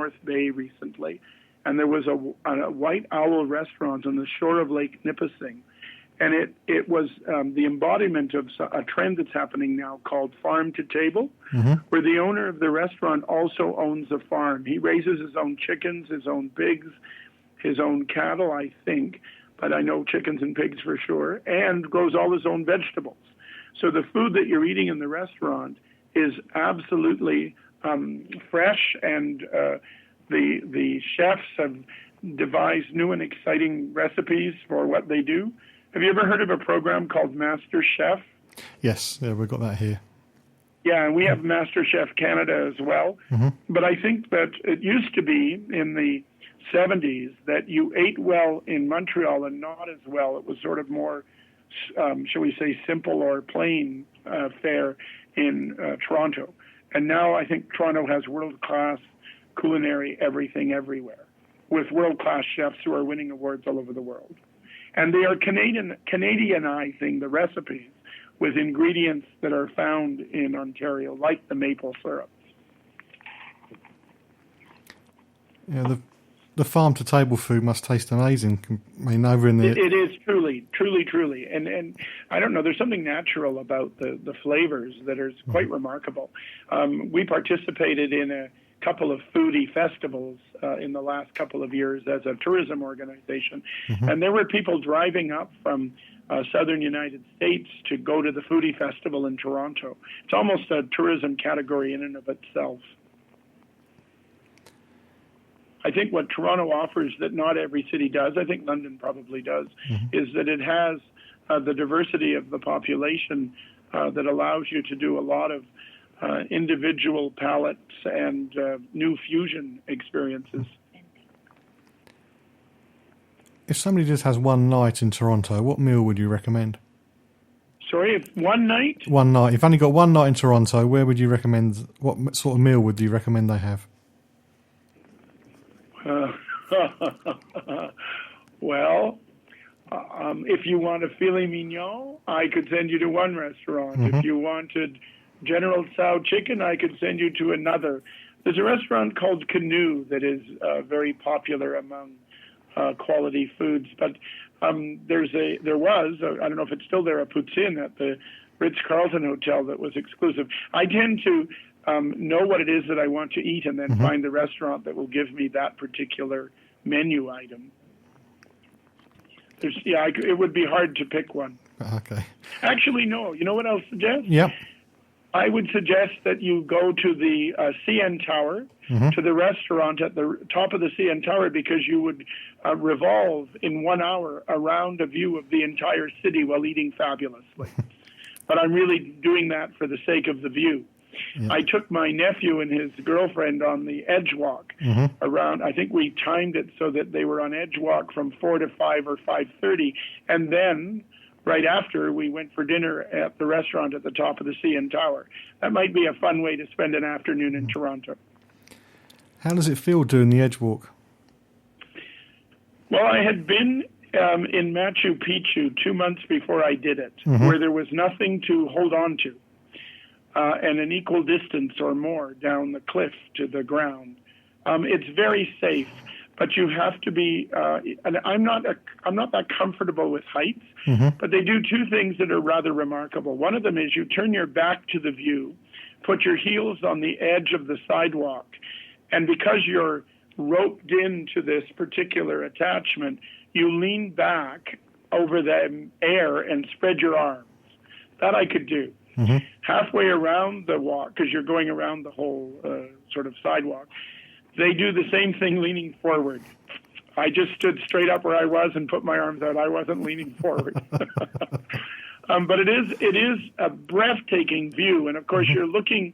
North Bay recently, and there was a White Owl restaurant on the shore of Lake Nipissing. And it was the embodiment of a trend that's happening now called farm to table, where the owner of the restaurant also owns a farm. He raises his own chickens, his own pigs, his own cattle, I think, but I know chickens and pigs for sure, and grows all his own vegetables. So the food that you're eating in the restaurant is absolutely fresh, and the chefs have devised new and exciting recipes for what they do. Have you ever heard of a program called Master Chef? Yes, yeah, we've got that here. Yeah, and we have Master Chef Canada as well. But I think that it used to be in the 70s that you ate well in Montreal and not as well. It was sort of more, shall we say, simple or plain fare in Toronto. And now I think Toronto has world-class culinary everything everywhere, with world-class chefs who are winning awards all over the world. And they are Canadianizing the recipes with ingredients that are found in Ontario, like the maple syrups. Yeah, the farm-to-table food must taste amazing. I mean, over in the... It is truly. And I don't know, there's something natural about the flavors that is quite remarkable. We participated in a couple of foodie festivals in the last couple of years as a tourism organization. And there were people driving up from southern United States to go to the foodie festival in Toronto. It's almost a tourism category in and of itself. I think what Toronto offers that not every city does, I think London probably does, is that it has the diversity of the population that allows you to do a lot of individual palates and new fusion experiences. If somebody just has one night in Toronto, what meal would you recommend? Sorry, if one night? One night. If only got one night in Toronto, where would you recommend, what sort of meal would you recommend they have? Well, if you want a filet mignon, I could send you to one restaurant. If you wanted General Tso chicken, I could send you to another. There's a restaurant called Canoe that is very popular among quality foods. But there was, I don't know if it's still there, a poutine at the Ritz-Carlton Hotel that was exclusive. I tend to know what it is that I want to eat and then find the restaurant that will give me that particular menu item. It would be hard to pick one. Okay. Actually, no. You know what I'll suggest? Yep. I would suggest that you go to the CN Tower, to the restaurant at the top of the CN Tower, because you would revolve in 1 hour around a view of the entire city while eating fabulously. But I'm really doing that for the sake of the view. Yeah. I took my nephew and his girlfriend on the Edge Walk around. I think we timed it so that they were on Edge Walk from 4 to 5 or 5:30, and then right after we went for dinner at the restaurant at the top of the CN Tower. That might be a fun way to spend an afternoon in Toronto. How does it feel doing the Edge Walk? Well, I had been in Machu Picchu 2 months before I did it, where there was nothing to hold on to. And an equal distance or more down the cliff to the ground. It's very safe, but you have to be. And I'm not that comfortable with heights, but they do two things that are rather remarkable. One of them is you turn your back to the view, put your heels on the edge of the sidewalk, and because you're roped into this particular attachment, you lean back over the air and spread your arms. That I could do. Halfway around the walk, because you're going around the whole sort of sidewalk, they do the same thing leaning forward. I just stood straight up where I was and put my arms out. I wasn't leaning forward. But it is a breathtaking view. And, of course, you're looking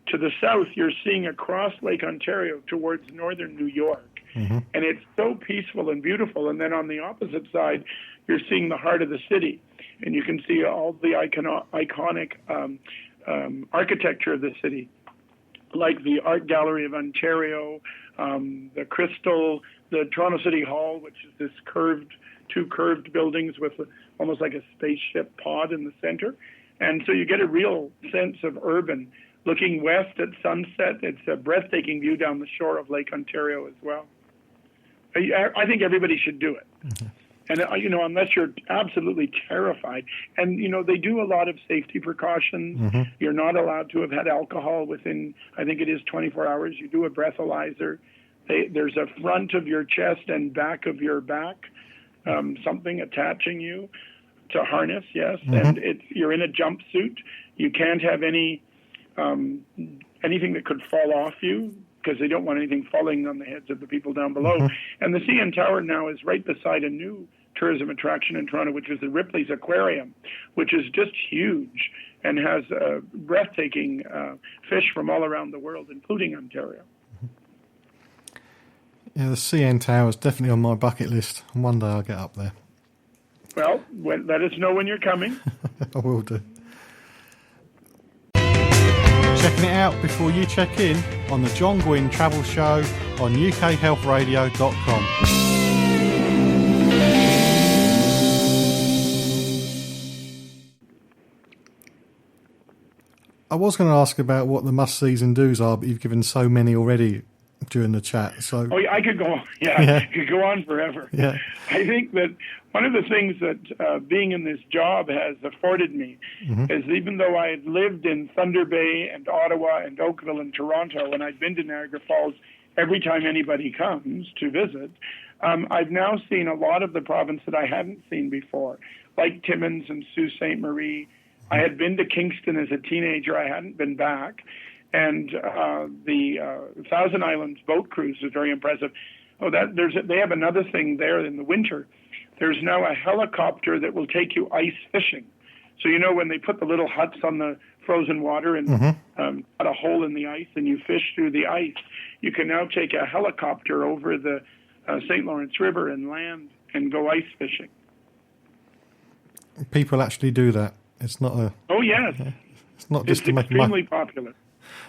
to the south. You're seeing across Lake Ontario towards northern New York. And it's so peaceful and beautiful. And then on the opposite side, you're seeing the heart of the city. And you can see all the iconic architecture of the city, like the Art Gallery of Ontario, the Crystal, the Toronto City Hall, which is this two curved buildings with almost like a spaceship pod in the center. And so you get a real sense of urban looking west at sunset. It's a breathtaking view down the shore of Lake Ontario as well. I think everybody should do it. Mm-hmm. And, unless you're absolutely terrified. And, they do a lot of safety precautions. Mm-hmm. You're not allowed to have had alcohol within, I think it is 24 hours. You do a breathalyzer. There's a front of your chest and back of your back, something attaching you to harness, yes. Mm-hmm. And you're in a jumpsuit. You can't have anything that could fall off you, because they don't want anything falling on the heads of the people down below. Mm-hmm. And the CN Tower now is right beside a new tourism attraction in Toronto, which is the Ripley's Aquarium, which is just huge and has breathtaking fish from all around the world, including Ontario. Yeah, the CN Tower is definitely on my bucket list. And one day I'll get up there. Well, let us know when you're coming. I will do. Checking it out before you check in on the John Guinn Travel Show on ukhealthradio.com. I was going to ask about what the must-sees and do's are, but you've given so many already during the chat. So I could go on. Yeah, I could go on forever. Yeah. I think that one of the things that being in this job has afforded me is, even though I had lived in Thunder Bay and Ottawa and Oakville and Toronto, and I'd been to Niagara Falls every time anybody comes to visit, I've now seen a lot of the province that I hadn't seen before, like Timmins and Sault Ste. Marie. I had been to Kingston as a teenager. I hadn't been back. And the Thousand Islands boat cruise is very impressive. They have another thing there in the winter. There's now a helicopter that will take you ice fishing. So, when they put the little huts on the frozen water and cut a hole in the ice and you fish through the ice, you can now take a helicopter over the St. Lawrence River and land and go ice fishing. People actually do that. It's not a... Oh, yes. It's not just to make money. It's extremely popular.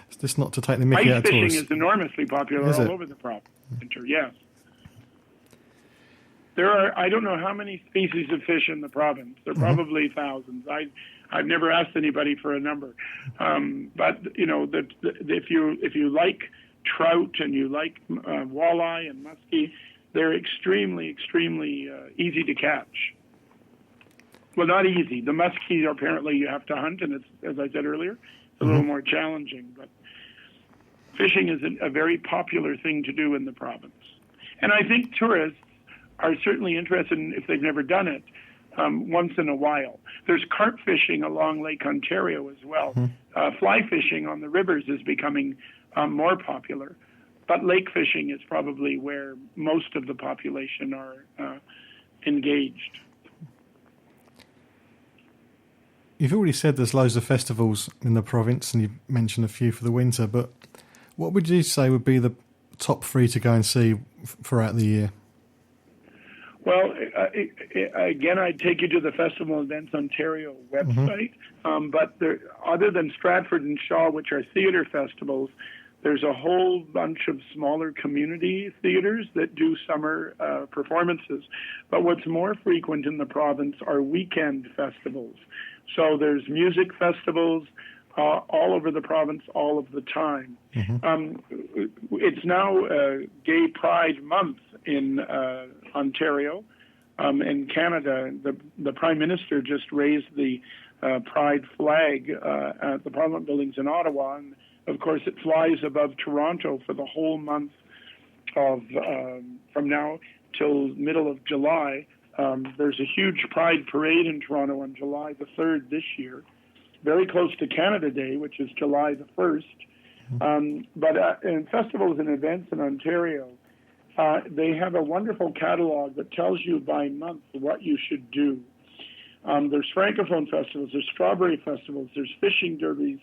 It's just not to take the mickey out of tourists. Ice fishing is enormously popular all over the province. Yes. There are, I don't know how many species of fish in the province. There are probably thousands. I've never asked anybody for a number. But, if you like trout and you like walleye and muskie, they're extremely, extremely easy to catch. Well, not easy. The muskie, apparently, you have to hunt, and it's, as I said earlier, it's a little more challenging. But fishing is a very popular thing to do in the province. And I think tourists are certainly interested in, if they've never done it, once in a while. There's carp fishing along Lake Ontario as well. Fly fishing on the rivers is becoming more popular. But lake fishing is probably where most of the population are engaged. You've already said there's loads of festivals in the province, and you've mentioned a few for the winter, but what would you say would be the top 3 to go and see throughout the year? Well, again, I'd take you to the Festival Events Ontario website, but other than Stratford and Shaw, which are theatre festivals, there's a whole bunch of smaller community theatres that do summer performances. But what's more frequent in the province are weekend festivals. So there's music festivals all over the province all of the time. It's now Gay Pride Month in Ontario. In Canada, the Prime Minister just raised the Pride flag at the Parliament buildings in Ottawa. And, of course, it flies above Toronto for the whole month of from now till middle of July. There's a huge Pride parade in Toronto on July the 3rd this year, very close to Canada Day, which is July the 1st. But in festivals and events in Ontario, they have a wonderful catalog that tells you by month what you should do. There's Francophone festivals, there's strawberry festivals, there's fishing derbies.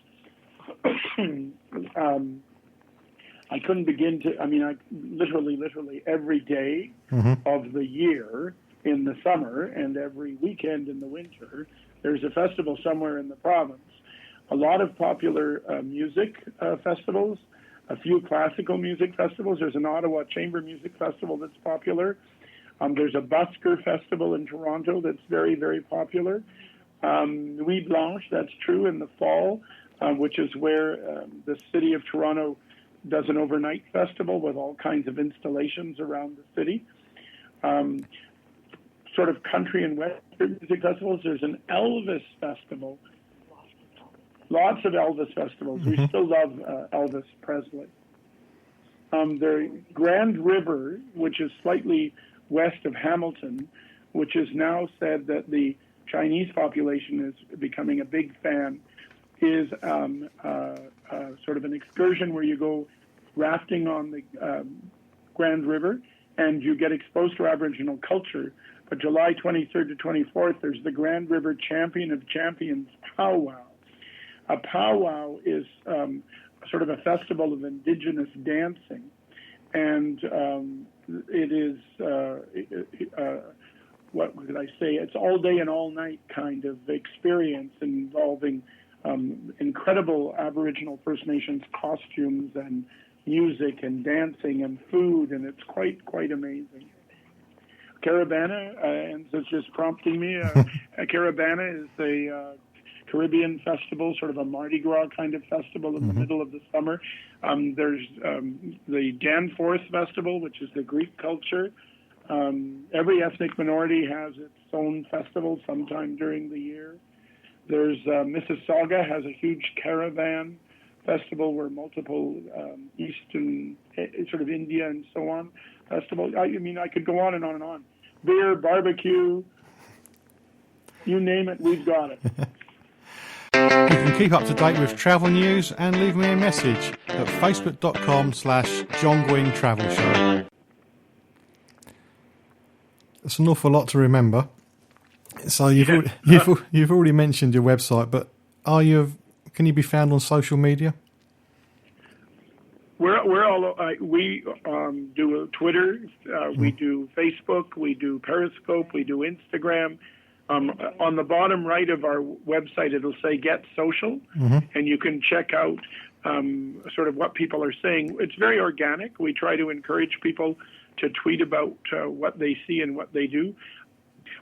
I couldn't begin to, I literally every day of the year in the summer and every weekend in the winter, there's a festival somewhere in the province. A lot of popular music festivals, a few classical music festivals. There's an Ottawa Chamber Music Festival that's popular. There's a busker festival in Toronto that's very, very popular. Nuit Blanche, that's true, in the fall. which is where the city of Toronto does an overnight festival with all kinds of installations around the city. Sort of country and western music festivals. There's an Elvis festival. Lots of Elvis festivals. We still love Elvis Presley. The Grand River, which is slightly west of Hamilton, which is now said that the Chinese population is becoming a big fan, is sort of an excursion where you go rafting on the Grand River and you get exposed to Aboriginal culture. But July 23rd to 24th, there's the Grand River Champion of Champions powwow. A powwow is sort of a festival of Indigenous dancing, and it is what could I say? It's all day and all night kind of experience involving incredible Aboriginal First Nations costumes and music and dancing and food, and it's quite amazing. Caravana, and it's just prompting me. Caravana is a Caribbean festival, sort of a Mardi Gras kind of festival in the middle of the summer. There's the Danforth Festival, which is the Greek culture. Every ethnic minority has its own festival sometime during the year. There's Mississauga has a huge caravan festival where multiple Eastern, sort of India and so on festival. I mean, I could go on and on and on. Beer, barbecue, you name it, we've got it. You can keep up to date with travel news and leave me a message at facebook.com/John Guinn Travel Show. It's an awful lot to remember. So you've already mentioned your website, but can you be found on social media? We do Twitter, we do Facebook, we do Periscope, we do Instagram. On the bottom right of our website, it'll say Get Social, and you can check out sort of what people are saying. It's very organic. We try to encourage people to tweet about what they see and what they do.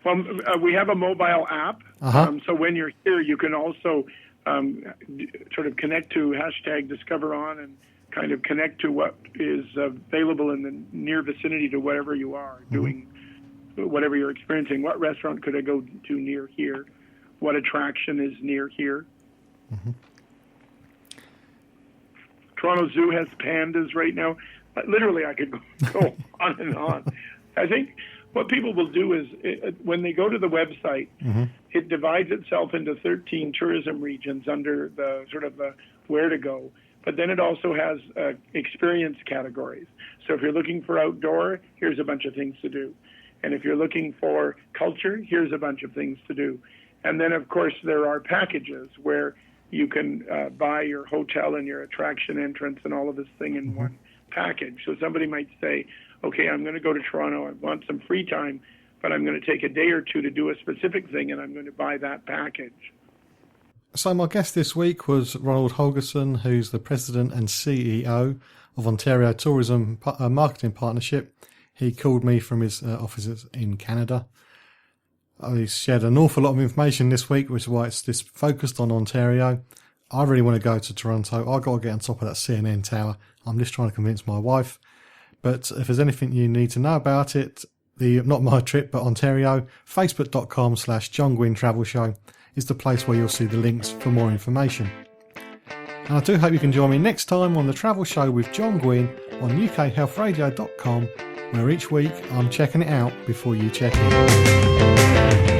Well, we have a mobile app, so when you're here, you can also sort of connect to #DiscoverOn and kind of connect to what is available in the near vicinity to whatever you are doing, whatever you're experiencing. What restaurant could I go to near here? What attraction is near here? Toronto Zoo has pandas right now. Literally, I could go on and on. I think what people will do is when they go to the website, it divides itself into 13 tourism regions under the sort of the where to go. But then it also has experience categories. So if you're looking for outdoor, here's a bunch of things to do. And if you're looking for culture, here's a bunch of things to do. And then, of course, there are packages where you can buy your hotel and your attraction entrance and all of this thing in one package. So somebody might say, okay, I'm going to go to Toronto. I want some free time, but I'm going to take a day or two to do a specific thing, and I'm going to buy that package. So my guest this week was Ronald Holgerson, who's the President and CEO of Ontario Tourism Marketing Partnership. He called me from his offices in Canada. He shared an awful lot of information this week, which is why it's just focused on Ontario. I really want to go to Toronto. I've got to get on top of that CNN tower. I'm just trying to convince my wife. But if there's anything you need to know about it, not my trip, but Ontario, facebook.com/John Guinn Travel Show is the place where you'll see the links for more information. And I do hope you can join me next time on the Travel Show with John Guinn on ukhealthradio.com, where each week I'm checking it out before you check in.